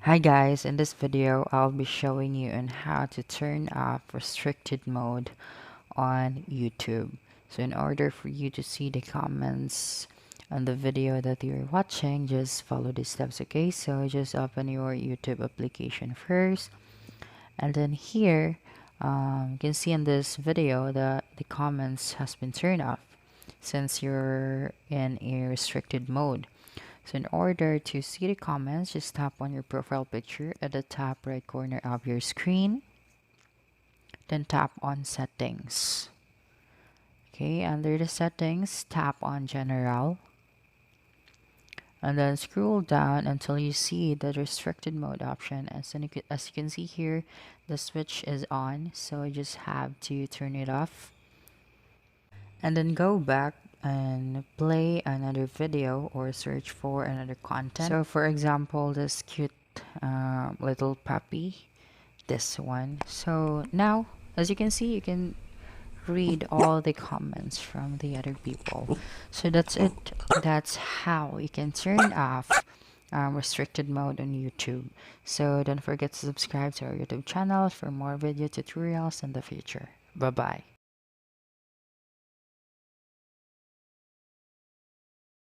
Hi guys, in this video I'll be showing you on how to turn off restricted mode on YouTube. So in order for you to see the comments on the video that you're watching, just follow these steps, okay? So just open your YouTube application first, and then here you can see in this video that the comments has been turned off since you're in a restricted mode. So in order to see the comments, just tap on your profile picture at the top right corner of your screen. Then tap on settings. Okay, under the settings, tap on general. And then scroll down until you see the restricted mode option. As you can see here, the switch is on. So you just have to turn it off. And then go back and play another video or search for another content. So for example, this cute little puppy, this one. So now, as you can see, you can read all the comments from the other people. So that's it. That's how you can turn off restricted mode on YouTube. So don't forget to subscribe to our YouTube channel for more video tutorials in the future. Bye bye.